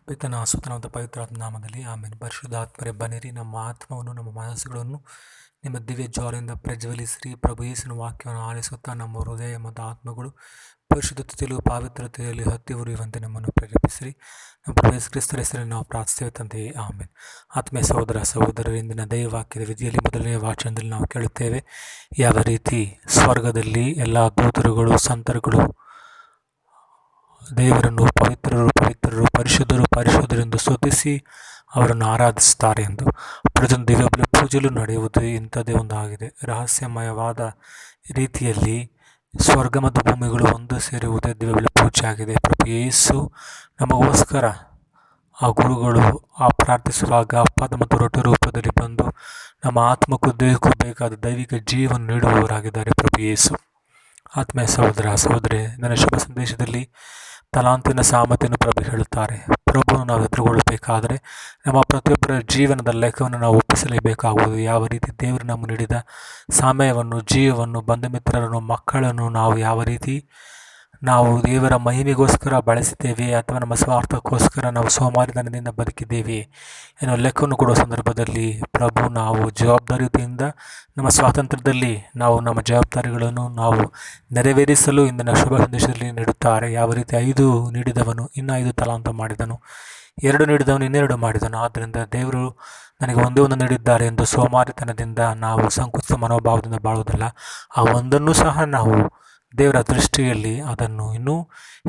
ಪಿತನ ಸುತನಾದ ಪವಿತ್ರಾತ್ಮ ನಾಮದಲ್ಲಿ ಆಮೇಲೆ ಪರಿಶುದ್ಧಾತ್ಮರೇ ಬನ್ನಿರಿ. ನಮ್ಮ ಆತ್ಮವನ್ನು ನಮ್ಮ ಮನಸ್ಸುಗಳನ್ನು ನಿಮ್ಮ ದಿವ್ಯ ಜ್ವಾಲೆಯಿಂದ ಪ್ರಜ್ವಲಿಸಿರಿ. ಪ್ರಭು ಯೇಸುವಿನ ವಾಕ್ಯವನ್ನು ಆಲಿಸುತ್ತಾ ನಮ್ಮ ಹೃದಯ ಮತ್ತು ಆತ್ಮಗಳು ಪರಿಶುದ್ಧತೆಯಲ್ಲೂ ಪಾವಿತ್ರತೆಯಲ್ಲಿ ಹತ್ತಿ ಉರಿಯುವಂತೆ ನಮ್ಮನ್ನು ಪ್ರೇರೇಪಿಸಿರಿ. ನಮ್ಮ ಪ್ರಭು ಯೇಸು ಕ್ರಿಸ್ತರ ಹೆಸರಲ್ಲಿ ನಾವು ಪ್ರಾರ್ಥಿಸ್ತೇವೆ ತಂದೆಯೇ, ಆಮೇಲೆ. ಆತ್ಮೀಯ ಸಹೋದರ ಸಹೋದರರು, ಇಂದಿನ ದೈವವಾಕ್ಯದ ವಿಧಿಯಲ್ಲಿ ಮೊದಲನೇ ವಾಚನದಲ್ಲಿ ನಾವು ಕೇಳುತ್ತೇವೆ, ಯಾವ ರೀತಿ ಸ್ವರ್ಗದಲ್ಲಿ ಎಲ್ಲ ದೂತರುಗಳು ಸಂತರುಗಳು ದೇವರನ್ನು ಪವಿತ್ರರು ಪವಿತ್ರರು ಪರಿಶುದ್ಧರು ಪರಿಶುದ್ಧರೆಂದು ಸ್ತುತಿಸಿ ಅವರನ್ನು ಆರಾಧಿಸುತ್ತಾರೆ ಎಂದು. ಪ್ರತಿಯೊಂದು ದಿವ್ಯ ಪೂಜೆಯಲ್ಲೂ ನಡೆಯುವುದು ಇಂಥದ್ದೇ ಒಂದಾಗಿದೆ. ರಹಸ್ಯಮಯವಾದ ರೀತಿಯಲ್ಲಿ ಸ್ವರ್ಗ ಮತ್ತು ಭೂಮಿಗಳು ಒಂದು ಸೇರುವುದೇ ದಿವ್ಯ ಪೂಜೆ ಆಗಿದೆ. ಪ್ರಭು ಯೇಸು ನಮಗೋಸ್ಕರ ಆ ಗುರುಗಳು ಪ್ರಾರ್ಥಿಸುವಾಗ ಅಪ್ಪದ ಮತ್ತು ರೊಟ್ಟಿ ರೂಪದಲ್ಲಿ ಬಂದು ನಮ್ಮ ಆತ್ಮಕ್ಕೂ ದೇಹಕ್ಕೂ ಬೇಕಾದ ದೈವಿಕ ಜೀವನ ನೀಡುವವರಾಗಿದ್ದಾರೆ ಪ್ರಭು ಯೇಸು. ಆತ್ಮೀಯ ಸಹೋದರ ಸಹೋದರಿ, ನನ್ನ ಶುಭ ಸಂದೇಶದಲ್ಲಿ ತಲಾಂತಿನ ಸಾಮರ್ಥ್ಯವನ್ನು ಪ್ರಭು ಹೇಳುತ್ತಾರೆ. ಪ್ರಭುವನ್ನು ನಾವು ಎದುರುಗೊಳ್ಳಬೇಕಾದರೆ ನಮ್ಮ ಪ್ರತಿಯೊಬ್ಬರ ಜೀವನದ ಲೆಕ್ಕವನ್ನು ನಾವು ಒಪ್ಪಿಸಲೇಬೇಕಾಗುವುದು. ಯಾವ ರೀತಿ ದೇವರು ನಮಗೆ ನೀಡಿದ ಸಮಯವನ್ನು, ಜೀವವನ್ನು, ಬಂಧು ಮಿತ್ರರನ್ನು, ಮಕ್ಕಳನ್ನು ಯಾವ ರೀತಿ ನಾವು ದೇವರ ಮಹಿಮೆಗೋಸ್ಕರ ಬಳಸಿದ್ದೇವೆ ಅಥವಾ ನಮ್ಮ ಸ್ವಾರ್ಥಕ್ಕೋಸ್ಕರ ನಾವು ಸೋಮಾರಿತನದಿಂದ ಬದುಕಿದ್ದೇವೆ ಎನ್ನುವ ಲೆಕ್ಕವನ್ನು ಕೊಡುವ ಸಂದರ್ಭದಲ್ಲಿ ಪ್ರಭು ನಾವು ಜವಾಬ್ದಾರಿಯುತಿಯಿಂದ ನಮ್ಮ ಸ್ವಾತಂತ್ರ್ಯದಲ್ಲಿ ನಾವು ನಮ್ಮ ಜವಾಬ್ದಾರಿಗಳನ್ನು ನಾವು ನೆರವೇರಿಸಲು ಇಂದಿನ ಶುಭ ಸಂದೇಶದಲ್ಲಿ ನೀಡುತ್ತಾರೆ. ಯಾವ ರೀತಿ 5 ನೀಡಿದವನು ಇನ್ನೂ 5 ತಲಾಂತು ಮಾಡಿದನು, 2 ನೀಡಿದವನು ಇನ್ನೆರಡು ಮಾಡಿದನು. ಆದ್ದರಿಂದ ದೇವರು ನನಗೆ ಒಂದೇ ಒಂದು ನೀಡಿದ್ದಾರೆ ಎಂದು ಸೋಮಾರಿತನದಿಂದ ನಾವು ಸಂಕುಚಿತ ಮನೋಭಾವದಿಂದ ಬಾಳುವುದಿಲ್ಲ. ಆ ಒಂದನ್ನು ಸಹ ನಾವು ದೇವರ ದೃಷ್ಟಿಯಲ್ಲಿ ಅದನ್ನು ಇನ್ನೂ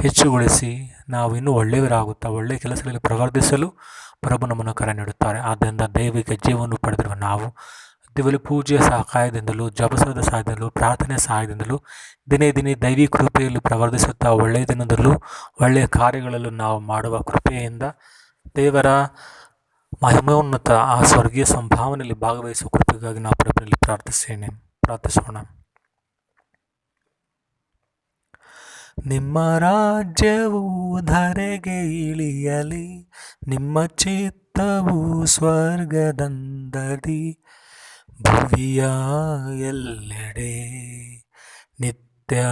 ಹೆಚ್ಚುಗೊಳಿಸಿ ನಾವು ಇನ್ನೂ ಒಳ್ಳೆಯವರಾಗುತ್ತಾ ಒಳ್ಳೆಯ ಕೆಲಸಗಳಲ್ಲಿ ಪ್ರವರ್ಧಿಸಲು ಪ್ರಭು ನಮ್ಮನ್ನು ಕರೆ ನೀಡುತ್ತಾರೆ. ಆದ್ದರಿಂದ ದೈವಿಕ ಜೀವವನ್ನು ಪಡೆದಿರುವ ನಾವು ದಿವ್ಯ ಪೂಜೆಯ ಸಹಾಯದಿಂದಲೂ, ಜಪಸದ ಸಹಾಯದಿಂದಲೂ, ಪ್ರಾರ್ಥನೆಯ ಸಹಾಯದಿಂದಲೂ ದಿನೇ ದಿನೇ ದೈವಿ ಕೃಪೆಯಲ್ಲಿ ಪ್ರವರ್ಧಿಸುತ್ತಾ ಒಳ್ಳೆಯ ದಿನದಲ್ಲೂ ಒಳ್ಳೆಯ ಕಾರ್ಯಗಳಲ್ಲೂ ನಾವು ಮಾಡುವ ಕೃಪೆಯಿಂದ ದೇವರ ಮಹಿಮೋನ್ನತ ಆ ಸ್ವರ್ಗೀಯ ಸಂಭಾವನೆಯಲ್ಲಿ ಭಾಗವಹಿಸುವ ಕೃಪೆಗಾಗಿ ನಾವು ಪ್ರಭುನಲ್ಲಿ ಪ್ರಾರ್ಥಿಸೋಣ. ನಿಮ್ಮ ರಾಜ್ಯವು ಧರೆಗೆ ಇಳಿಯಲಿ, ನಿಮ್ಮ ಚಿತ್ತವು ಸ್ವರ್ಗದಂದದಿ ಭುವಿಯ ಎಲ್ಲೆಡೆ ನಿತ್ಯ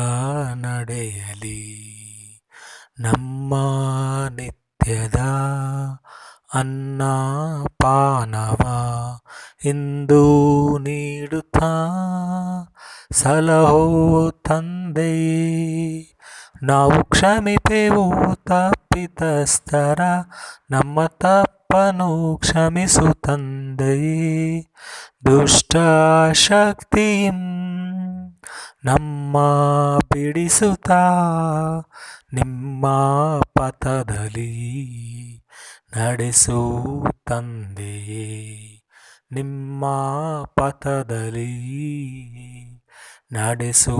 ನಡೆಯಲಿ. ನಮ್ಮ ನಿತ್ಯದ ಅನ್ನ ಪಾನವ ಇಂದು ನೀಡುತ್ತಾ ಸಲಹೋ ತಂದೆಯೇ, ನಾವು ಕ್ಷಮಿಪೆವು ತಪ್ಪಿತಸ್ಥರ, ನಮ್ಮ ತಪ್ಪನು ಕ್ಷಮಿಸು ತಂದೆಯೇ. ದುಷ್ಟ ಶಕ್ತಿಯಂ ನಮ್ಮ ಬಿಡಿಸುತ್ತಾ ನಿಮ್ಮ ಪಥದಲ್ಲಿ ನಡೆಸು ತಂದೆಯೇ, ನಿಮ್ಮ ಪಥದಲ್ಲಿ ನಡೆಸು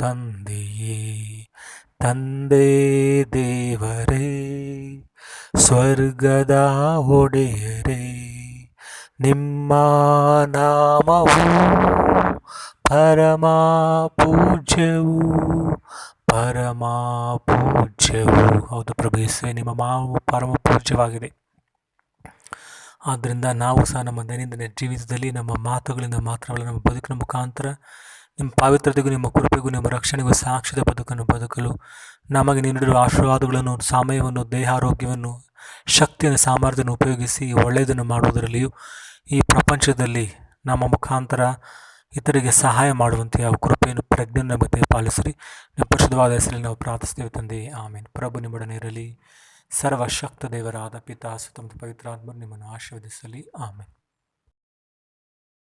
ತಂದೆಯೇ. ತಂದೆ ದೇವರೇ, ಸ್ವರ್ಗದ ಒಡೆಯರೇ, ನಿಮ್ಮ ನಾಮವು ಪರಮ ಪೂಜ್ಯವು ಪರಮ ಪೂಜ್ಯವು. ಹೌದು ಪ್ರಭು ಯೇಸುವೇ, ನಿಮ್ಮ ನಾಮವು ಪರಮ ಪೂಜ್ಯವಾಗಿದೆ. ಆದ್ದರಿಂದ ನಾವು ಸಹ ನಮ್ಮ ದೈನಂದಿನ ಜೀವಿತದಲ್ಲಿ ನಮ್ಮ ಮಾತುಗಳಿಂದ ಮಾತ್ರವಲ್ಲ, ನಮ್ಮ ಬದುಕಿನ ಮುಖಾಂತರ ನಿಮ್ಮ ಪಾವಿತ್ರತೆಗೂ ನಿಮ್ಮ ಕೃಪೆಗೂ ನಿಮ್ಮ ರಕ್ಷಣೆಗೂ ಸಾಕ್ಷ್ಯದ ಬದುಕನ್ನು ಬದುಕಲು ನಮಗೆ ನೀಡಿರುವ ಆಶೀರ್ವಾದಗಳನ್ನು, ಸಮಯವನ್ನು, ದೇಹಾರೋಗ್ಯವನ್ನು, ಶಕ್ತಿಯನ್ನು, ಸಾಮರ್ಥ್ಯವನ್ನು ಉಪಯೋಗಿಸಿ ಒಳ್ಳೆಯದನ್ನು ಮಾಡುವುದರಲ್ಲಿಯೂ ಈ ಪ್ರಪಂಚದಲ್ಲಿ ನಮ್ಮ ಮುಖಾಂತರ ಇತರಿಗೆ ಸಹಾಯ ಮಾಡುವಂತೆ ಯಾವ ಕೃಪೆಯನ್ನು ಪ್ರಜ್ಞೆಯನ್ನು ನಮಗೆ ಪಾಲಿಸಿರಿ. ನಿಮ್ಮ ಪರಿಶುದ್ಧವಾದ ಹೆಸರಲ್ಲಿ ನಾವು ಪ್ರಾರ್ಥಿಸ್ತೇವೆ ತಂದೆಯೇ, ಆಮೇಲೆ. ಪ್ರಭು ನಿಮ್ಮೊಡನೆ ಇರಲಿ. ಸರ್ವಶಕ್ತ ದೇವರಾದ ಪಿತಾ ಸುತ್ತ ಮತ್ತು ಪವಿತ್ರಾತ್ಮರು ನಿಮ್ಮನ್ನು ಆಶೀರ್ವದಿಸಲಿ. ಆಮೇಲೆ.